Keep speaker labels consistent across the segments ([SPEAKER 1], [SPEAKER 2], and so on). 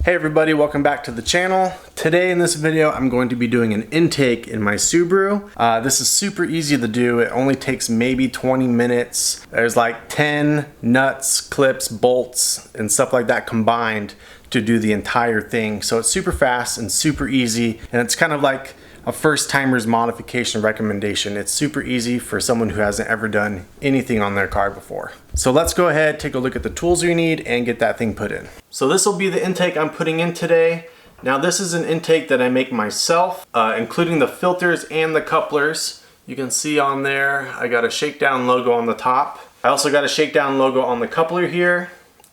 [SPEAKER 1] Hey everybody, welcome back to the channel. Today in this video, I'm going to be doing an intake in my Subaru. This is super easy to do. It only takes maybe 20 minutes. There's like 10 nuts, clips, bolts, and stuff like that combined to do the entire thing. So it's super fast and super easy, and it's kind of like a first timer's modification recommendation. It's super easy for someone who hasn't ever done anything on their car before. So let's go ahead, take a look at the tools you need and get that thing put in. So this will be the intake I'm putting in today. Now this is an intake that I make myself, including the filters and the couplers. You can see on there, I got a Shakedown logo on the top. I also got a Shakedown logo on the coupler here.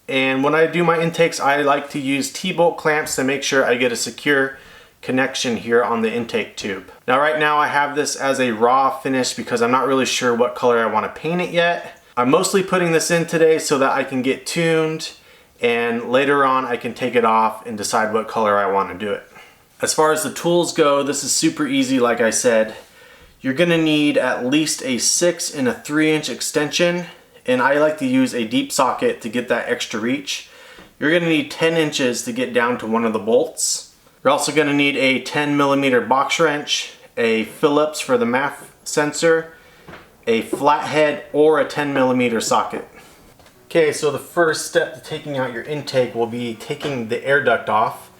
[SPEAKER 1] And when I do my intakes, I like to use T-bolt clamps to make sure I get a secure connection here on the intake tube. Now right now I have this as a raw finish because I'm not really sure what color I want to paint it yet. I'm mostly putting this in today so that I can get tuned, and later on I can take it off and decide what color I want to do it. As far as the tools go, this is super easy. Like I said, you're gonna need at least a 6 and a 3-inch extension, and I like to use a deep socket to get that extra reach. You're gonna need 10 inches to get down to one of the bolts. You're also going to need a 10mm box wrench, a Phillips for the MAF sensor, a flathead, or a 10mm socket. Okay, so the first step to taking out your intake will be taking the air duct off.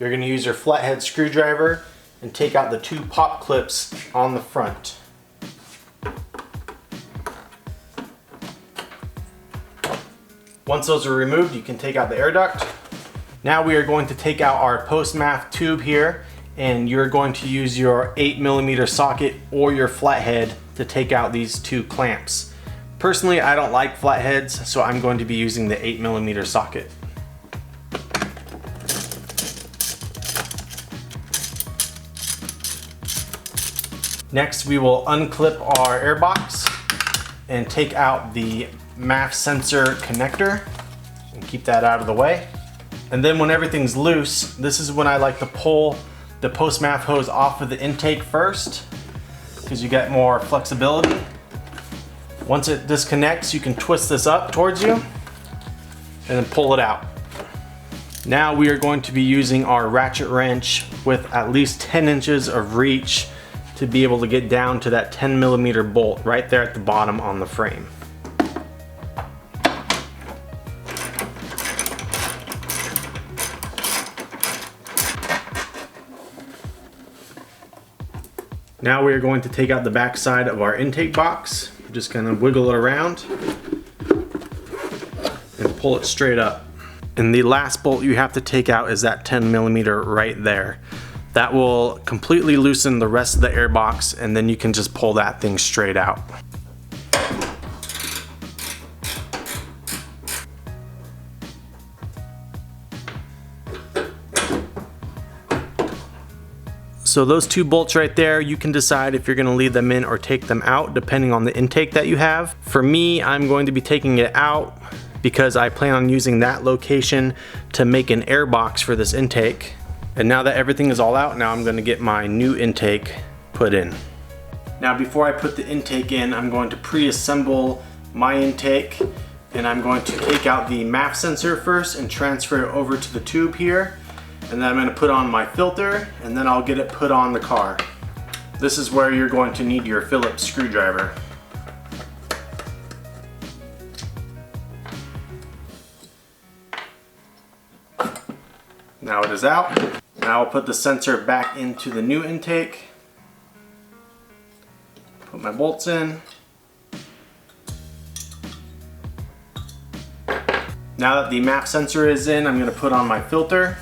[SPEAKER 1] You're going to use your flathead screwdriver and take out the 2 pop clips on the front. Once those are removed, you can take out the air duct. Now we are going to take out our post-MAF tube here, and you're going to use your 8mm socket or your flathead to take out these 2 clamps. Personally, I don't like flatheads, so I'm going to be using the 8mm socket. Next, we will unclip our airbox and take out the MAF sensor connector and keep that out of the way. And then when everything's loose, this is when I like to pull the post-MAF hose off of the intake first, because you get more flexibility. Once it disconnects, you can twist this up towards you and then pull it out. Now we are going to be using our ratchet wrench with at least 10 inches of reach to be able to get down to that 10mm bolt right there at the bottom on the frame. Now we are going to take out the back side of our intake box. Just kind of wiggle it around and pull it straight up. And the last bolt you have to take out is that 10mm right there. That will completely loosen the rest of the air box, and then you can just pull that thing straight out. So those 2 bolts right there, you can decide if you're going to leave them in or take them out depending on the intake that you have. For me, I'm going to be taking it out because I plan on using that location to make an air box for this intake. And now that everything is all out, now I'm going to get my new intake put in. Now before I put the intake in, I'm going to pre-assemble my intake, and I'm going to take out the MAF sensor first and transfer it over to the tube here. And then I'm going to put on my filter, and then I'll get it put on the car. This is where you're going to need your Phillips screwdriver. Now it is out. Now I'll put the sensor back into the new intake. Put my bolts in. Now that the MAF sensor is in, I'm going to put on my filter.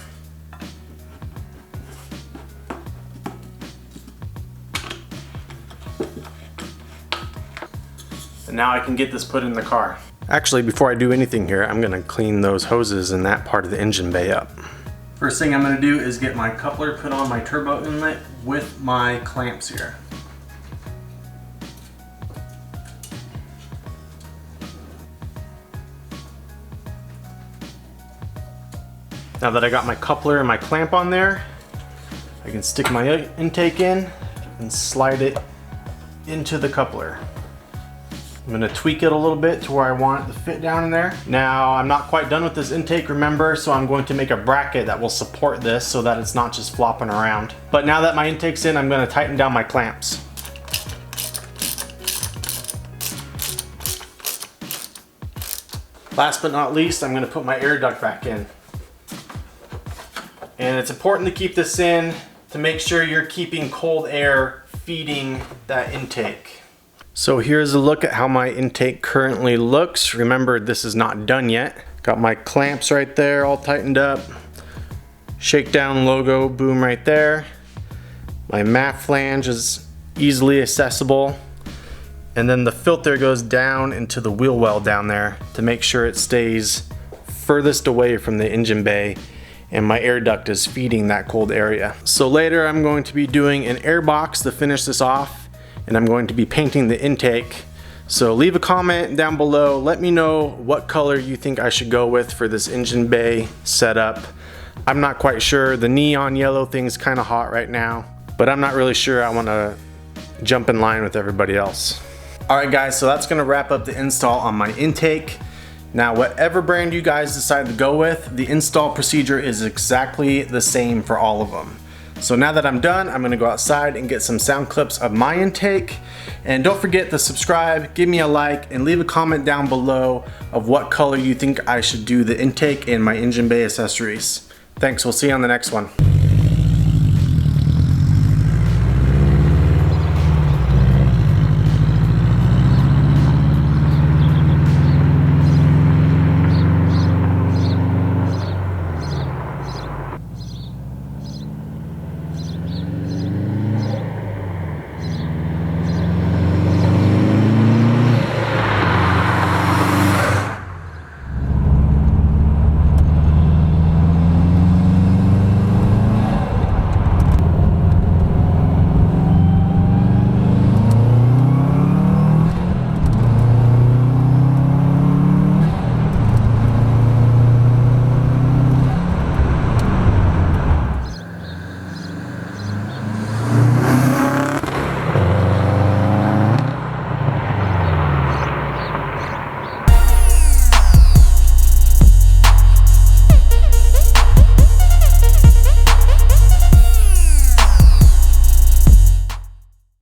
[SPEAKER 1] And now I can get this put in the car. Actually, before I do anything here, I'm gonna clean those hoses in that part of the engine bay up. First thing I'm gonna do is get my coupler put on my turbo inlet with my clamps here. Now that I got my coupler and my clamp on there, I can stick my intake in and slide it into the coupler. I'm gonna tweak it a little bit to where I want it to fit down in there. Now, I'm not quite done with this intake, remember, so I'm going to make a bracket that will support this so that it's not just flopping around. But now that my intake's in, I'm gonna tighten down my clamps. Last but not least, I'm gonna put my air duct back in. And it's important to keep this in to make sure you're keeping cold air feeding that intake. So here's a look at how my intake currently looks. Remember, this is not done yet. Got my clamps right there all tightened up. Shakedown logo boom right there. My MAF flange is easily accessible. And then the filter goes down into the wheel well down there to make sure it stays furthest away from the engine bay, and my air duct is feeding that cold area. So later I'm going to be doing an air box to finish this off, and I'm going to be painting the intake. So leave a comment down below, let me know what color you think I should go with for this engine bay setup. I'm not quite sure, the neon yellow thing's kind of hot right now, but I'm not really sure I want to jump in line with everybody else. Alright guys, so that's going to wrap up the install on my intake. Now whatever brand you guys decide to go with, the install procedure is exactly the same for all of them. So now that I'm done, I'm going to go outside and get some sound clips of my intake. And don't forget to subscribe, give me a like, and leave a comment down below of what color you think I should do the intake and my engine bay accessories. Thanks, we'll see you on the next one.